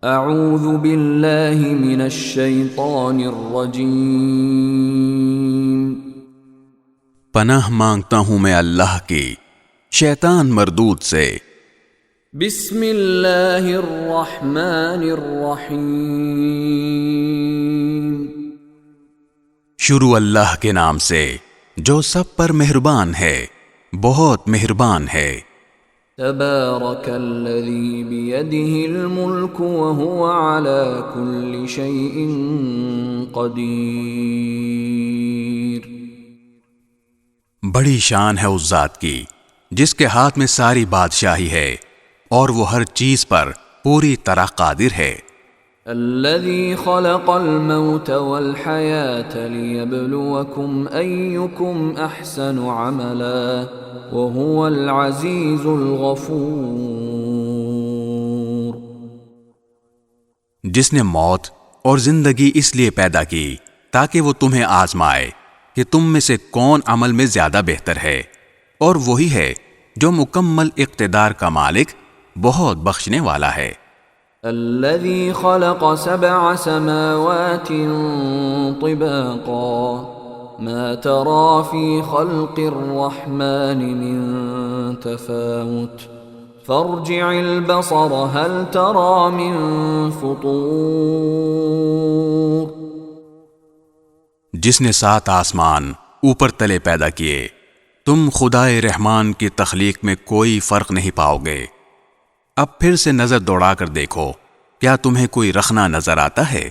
اعوذ باللہ من الشیطان الرجیم، پناہ مانگتا ہوں میں اللہ کی شیطان مردود سے۔ بسم اللہ الرحمن الرحیم، شروع اللہ کے نام سے جو سب پر مہربان ہے، بہت مہربان ہے۔ تبارک الذی بیدہ الملک وہو علی کل شیء قدیر۔ بڑی شان ہے اس ذات کی جس کے ہاتھ میں ساری بادشاہی ہے اور وہ ہر چیز پر پوری طرح قادر ہے۔ الذی خلق الموت والحیاة لیبلوکم ایکم احسن عملا وهو العزیز الغفور۔ جس نے موت اور زندگی اس لیے پیدا کی تاکہ وہ تمہیں آزمائے کہ تم میں سے کون عمل میں زیادہ بہتر ہے، اور وہی ہے جو مکمل اقتدار کا مالک، بہت بخشنے والا ہے۔ الذي خلق 7 سماوات طباقا ما ترى في خلق الرحمن من تفاوت فارجع البصر هل ترى من فطور۔ جس نے 7 آسمان اوپر تلے پیدا کیے، تم خدائے رحمان کی تخلیق میں کوئی فرق نہیں پاؤ گے۔ اب پھر سے نظر دوڑا کر دیکھو، کیا تمہیں کوئی رخنا نظر آتا ہے؟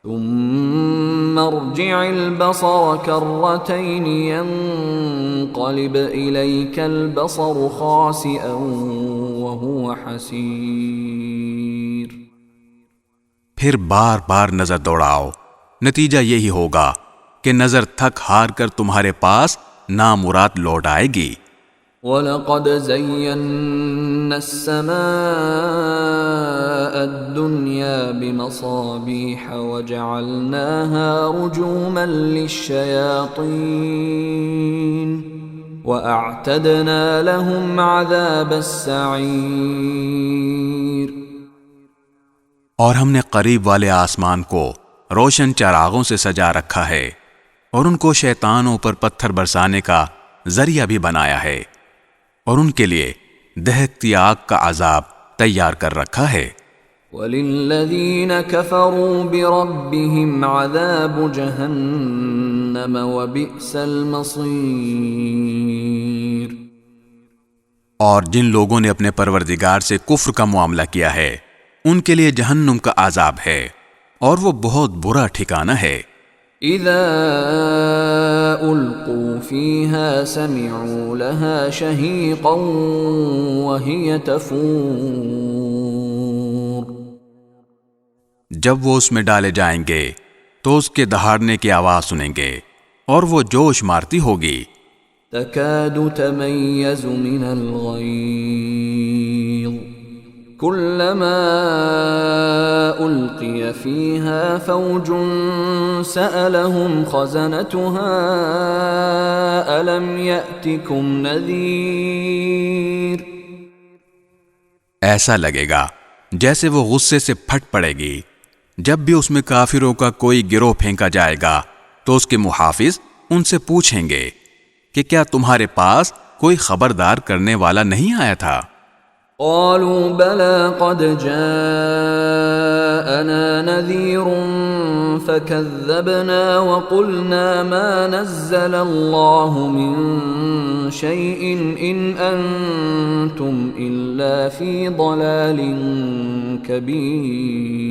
ثم ارجع البصر كرتين ينقلب إليك البصر خاسئا وهو حسير۔ پھر بار بار نظر دوڑاؤ، نتیجہ یہی ہوگا کہ نظر تھک ہار کر تمہارے پاس نامراد لوٹ آئے گی۔ وَلَقَدْ زَيَّنَّا السَّمَاءَ الدُّنْيَا بِمَصَابِيحَ وَجَعَلْنَاهَا رُجُومًا لِلشَّيَاطِينِ وَأَعْتَدْنَا لَهُمْ عَذَابَ السَّعِيرِ۔ اور ہم نے قریب والے آسمان کو روشن چراغوں سے سجا رکھا ہے، اور ان کو شیطانوں پر پتھر برسانے کا ذریعہ بھی بنایا ہے، اور ان کے لیے دہکتی آگ کا عذاب تیار کر رکھا ہے۔ وَلِلَّذِينَ كَفَرُوا بِرَبِّهِمْ عَذَابُ جَهَنَّمَ وَبِئْسَ الْمَصِيرُ۔ اور جن لوگوں نے اپنے پروردگار سے کفر کا معاملہ کیا ہے، ان کے لیے جہنم کا عذاب ہے، اور وہ بہت برا ٹھکانہ ہے۔ اذا القوا فيها سمعوا لها شهيقا وهي تفور۔ جب وہ اس میں ڈالے جائیں گے تو اس کے دہاڑنے کی آواز سنیں گے، اور وہ جوش مارتی ہوگی۔ تكاد تميز من الغيظ كلما ألقي فيها فوج سألهم خزنتها ألم يأتكم نذير۔ ایسا لگے گا جیسے وہ غصے سے پھٹ پڑے گی۔ جب بھی اس میں کافروں کا کوئی گروہ پھینکا جائے گا تو اس کے محافظ ان سے پوچھیں گے کہ کیا تمہارے پاس کوئی خبردار کرنے والا نہیں آیا تھا؟ قالوا بلى قد جاءنا نذير فكذبنا وقلنا ما نزل الله من شيء إن أنتم إلا في ضلال كبير۔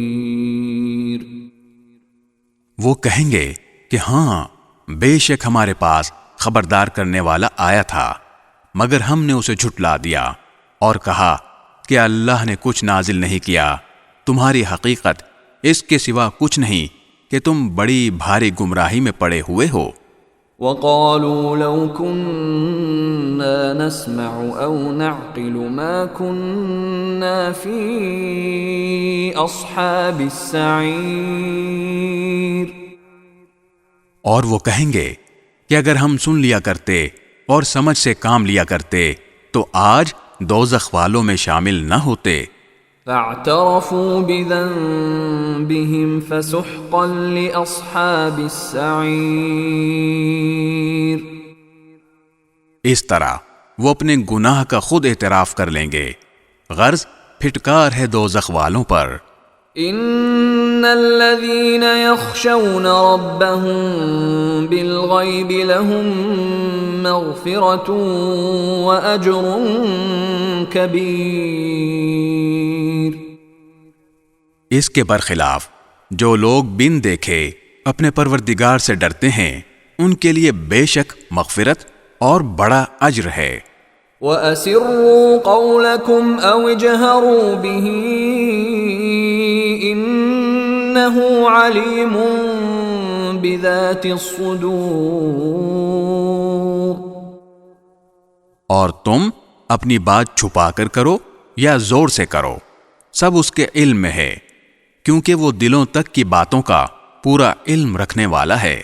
وہ کہیں گے کہ ہاں، بے شک ہمارے پاس خبردار کرنے والا آیا تھا، مگر ہم نے اسے جھٹلا دیا اور کہا کہ اللہ نے کچھ نازل نہیں کیا، تمہاری حقیقت اس کے سوا کچھ نہیں کہ تم بڑی بھاری گمراہی میں پڑے ہوئے ہو۔ وَقَالُوا لَوْ كُنَّا نَسْمَعُ أَوْ نَعْقِلُ مَا كُنَّا فِي أَصْحَابِ السَّعِيرِ۔ اور وہ کہیں گے کہ اگر ہم سن لیا کرتے اور سمجھ سے کام لیا کرتے تو آج دوزخ والوں میں شامل نہ ہوتے۔ فاعترفوا بذنبهم فسحقا لأصحاب السعير. اس طرح وہ اپنے گناہ کا خود اعتراف کر لیں گے، غرض پھٹکار ہے دوزخ والوں پر. ان الذين يخشون ربهم بالغيب لهم مغفرة واجر كبير. اس کے برخلاف جو لوگ بن دیکھے اپنے پروردگار سے ڈرتے ہیں، ان کے لیے بے شک مغفرت اور بڑا اجر ہے. وَأَسِرُّوا قَوْلَكُمْ أَوْ اجْهَرُوا بِهِ إِنَّهُ عَلِيمٌ بِذَاتِ الصُّدُورِ. اور تم اپنی بات چھپا کر کرو یا زور سے کرو، سب اس کے علم میں ہے، کیونکہ وہ دلوں تک کی باتوں کا پورا علم رکھنے والا ہے.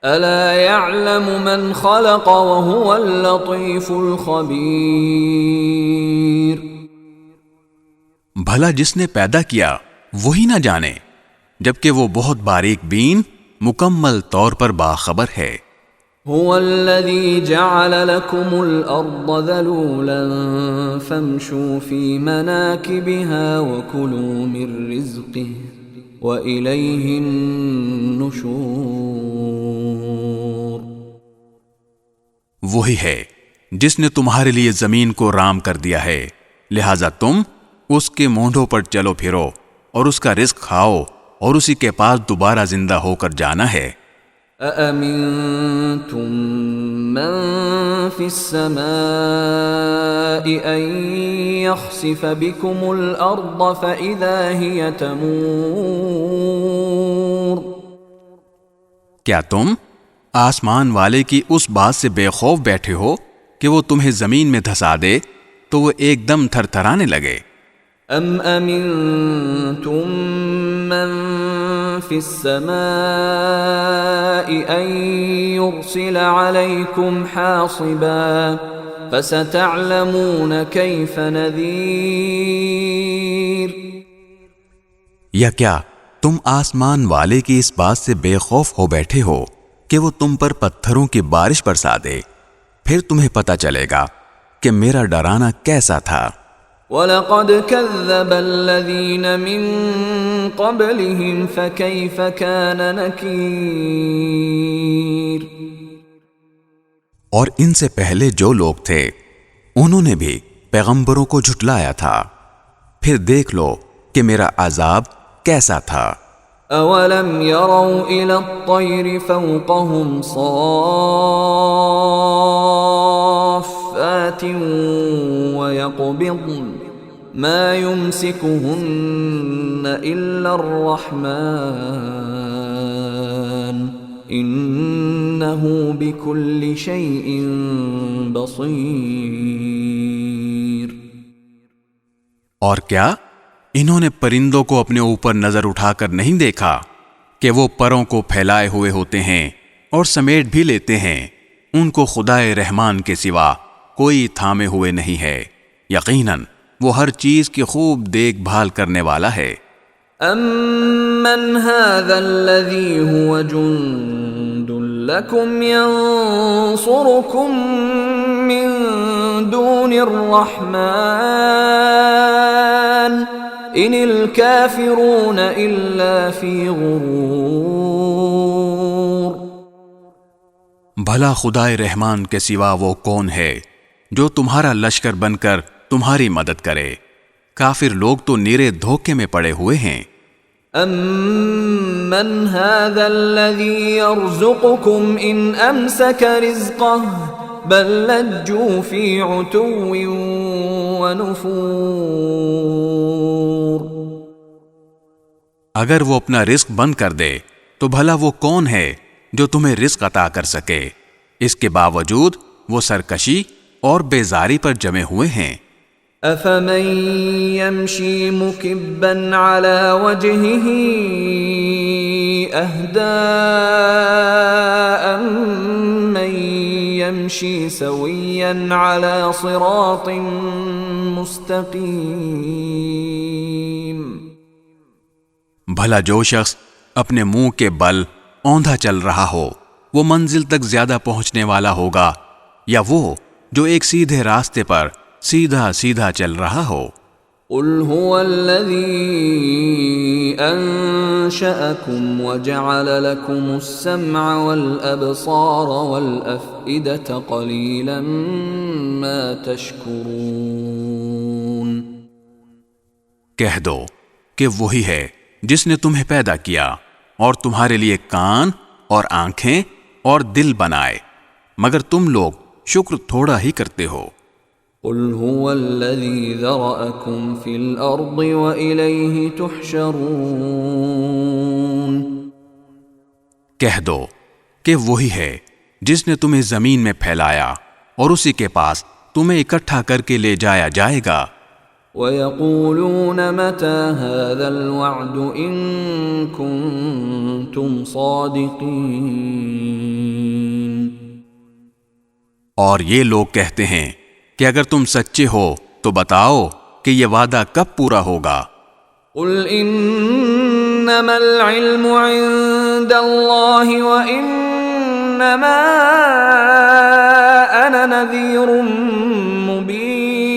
أَلَا يَعْلَمُ مَنْ خَلَقَ وَهُوَ اللَّطِيفُ الْخَبِيرُ. بھلا جس نے پیدا کیا وہی نہ جانے، جبکہ وہ بہت باریک بین مکمل طور پر باخبر ہے. هُوَ الَّذِي جَعَلَ لَكُمُ الْأَرْضَ ذَلُولًا فَامْشُوا فِي مَنَاكِبِهَا وَكُلُوا مِن رِّزْقِهِ وَإِلَيْهِ النُّشُورُ. وہی ہے جس نے تمہارے لیے زمین کو رام کر دیا ہے، لہذا تم اس کے مونڈوں پر چلو پھرو اور اس کا رزق کھاؤ اور اسی کے پاس دوبارہ زندہ ہو کر جانا ہے. أَأَمِنْتُمْ مَنْ فِي السَّمَاءِ أَنْ يَخْسِفَ بِكُمُ الْأَرْضَ فَإِذَا هِيَ تَمُورُ. کیا تم آسمان والے کی اس بات سے بے خوف بیٹھے ہو کہ وہ تمہیں زمین میں دھسا دے تو وہ ایک دم تھر تھرانے لگے؟ ام امنتم من فی السماء ان یرسل علیکم حاصبا فستعلمون کیف نذیر. یا کیا تم آسمان والے کی اس بات سے بے خوف ہو بیٹھے ہو کہ وہ تم پر پتھروں کی بارش برسا دے، پھر تمہیں پتہ چلے گا کہ میرا ڈرانا کیسا تھا. وَلَقَدْ كَذَّبَ الَّذِينَ مِن قَبْلِهِمْ فَكَيْفَ كَانَ نَكِيرٌ. اور ان سے پہلے جو لوگ تھے انہوں نے بھی پیغمبروں کو جھٹلایا تھا، پھر دیکھ لو کہ میرا عذاب کیسا تھا. أَوَلَمْ يَرَوْا إِلَى الطَّيْرِ فَوْقَهُمْ صَافَّاتٍ وَيَقْبِضْنَ مَا يُمْسِكُهُنَّ إِلَّا الرَّحْمَنُ إِنَّهُ بِكُلِّ شَيْءٍ بَصِيرٌ. اور کیا انہوں نے پرندوں کو اپنے اوپر نظر اٹھا کر نہیں دیکھا کہ وہ پروں کو پھیلائے ہوئے ہوتے ہیں اور سمیٹ بھی لیتے ہیں، ان کو خدائے رحمان کے سوا کوئی تھامے ہوئے نہیں ہے، یقیناً وہ ہر چیز کی خوب دیکھ بھال کرنے والا ہے. أَمَّنْ هَذَا الَّذِي هُوَ جُنْدٌ لَكُمْ يَنْصُرُكُمْ مِنْ دُونِ الرَّحْمَنِ إِنِ الْكَافِرُونَ إِلَّا فِي غُرُورٍ. بھلا خدائے رحمان کے سوا وہ کون ہے جو تمہارا لشکر بن کر تمہاری مدد کرے؟ کافر لوگ تو نیرے دھوکے میں پڑے ہوئے ہیں. أَمَّنْ هَذَا الَّذِي يَرْزُقُكُمْ إِنْ أَمْسَكَ رِزْقَهُ بَلْ لَجُّوا فِي عُتُوٍّ وَنُفُورٍ. اگر وہ اپنا رزق بند کر دے تو بھلا وہ کون ہے جو تمہیں رزق عطا کر سکے؟ اس کے باوجود وہ سرکشی اور بیزاری پر جمے ہوئے ہیں. أَفَمَن يَمْشِي مُكِبًّا عَلَى وَجْهِهِ أَهْدَىٰ أَمَّن يَمْشِي سَوِيًّا عَلَى صِرَاطٍ مُسْتَقِيمٍ. بھلا جو شخص اپنے منہ کے بل اوندھا چل رہا ہو وہ منزل تک زیادہ پہنچنے والا ہوگا یا وہ جو ایک سیدھے راستے پر سیدھا سیدھا چل رہا ہو؟ قل هو الذي أنشأكم وجعل لكم السمع والأبصار والأفئدة قليلا ما تشكرون۔ کہہ دو کہ وہی ہے جس نے تمہیں پیدا کیا اور تمہارے لیے کان اور آنکھیں اور دل بنائے، مگر تم لوگ شکر تھوڑا ہی کرتے ہو۔ قل هو الذي ذرأكم في الأرض وإليه تحشرون۔ کہہ دو کہ وہی ہے جس نے تمہیں زمین میں پھیلایا اور اسی کے پاس تمہیں اکٹھا کر کے لے جایا جائے گا۔ وَيَقُولُونَ مَتَى هَذَا الْوَعْدُ إِن كُنتُمْ صَادِقِينَ۔ اور یہ لوگ کہتے ہیں کہ اگر تم سچے ہو تو بتاؤ کہ یہ وعدہ کب پورا ہوگا۔ قُلْ إِنَّمَا الْعِلْمُ عِندَ اللَّهِ وَإِنَّمَا أَنَا نَذِيرٌ مُبِينٌ۔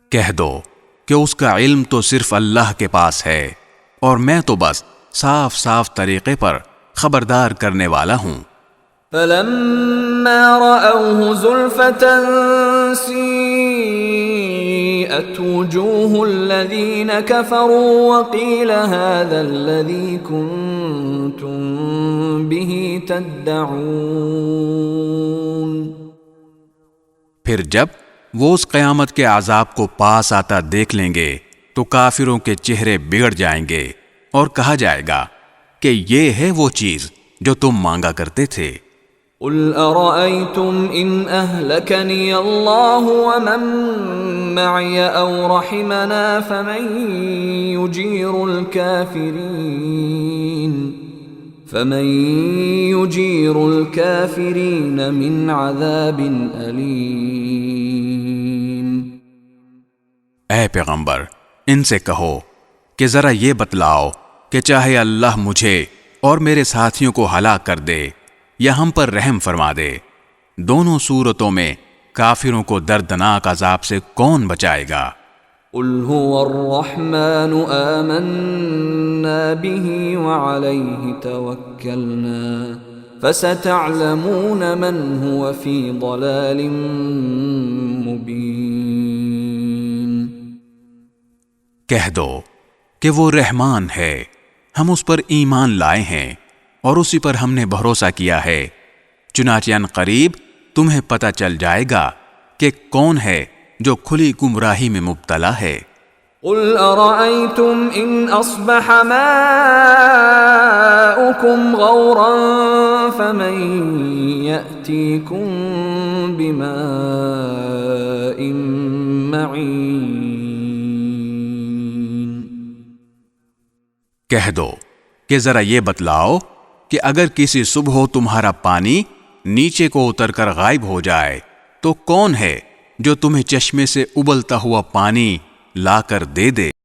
کہہ دو کہ اس کا علم تو صرف اللہ کے پاس ہے اور میں تو بس صاف صاف طریقے پر خبردار کرنے والا ہوں۔ فَلَمَّا رَأَوْهُ زُلْفَةً سِيئَتْ وُجُوهُ الَّذِينَ كَفَرُوا وَقِيلَ هَذَا الَّذِي كُنتُم بِهِ تَدَّعُونَ۔ پھر جب وہ اس قیامت کے عذاب کو پاس آتا دیکھ لیں گے تو کافروں کے چہرے بگڑ جائیں گے اور کہا جائے گا کہ یہ ہے وہ چیز جو تم مانگا کرتے تھے۔ قُلْ أَرَأَيْتُمْ إِنْ أَهْلَكَنِيَ اللَّهُ وَمَن مَّعِيَ أَوْ رَحِمَنَا فَمَن يُجِيرُ الْكَافِرِينَ مِنْ عَذَابٍ أَلِيمٍ۔ اے پیغمبر ان سے کہو کہ ذرا یہ بتلاؤ کہ چاہے اللہ مجھے اور میرے ساتھیوں کو ہلاک کر دے یا ہم پر رحم فرما دے، دونوں صورتوں میں کافروں کو دردناک عذاب سے کون بچائے گا؟ قل هو الرحمن آمنا به وعليه توكلنا فستعلمون من هو في ضلال مبين۔ کہہ دو کہ وہ رحمان ہے، ہم اس پر ایمان لائے ہیں اور اسی پر ہم نے بھروسہ کیا ہے، چنانچہ ان قریب تمہیں پتہ چل جائے گا کہ کون ہے جو کھلی گمراہی میں مبتلا ہے۔ قل ارأيتم ان اصبح ماؤكم غورا فمن يأتيكم بماء معين۔ کہہ دو کہ ذرا یہ بتلاؤ کہ اگر کسی صبح تمہارا پانی نیچے کو اتر کر غائب ہو جائے تو کون ہے جو تمہیں چشمے سے ابلتا ہوا پانی لا کر دے دے؟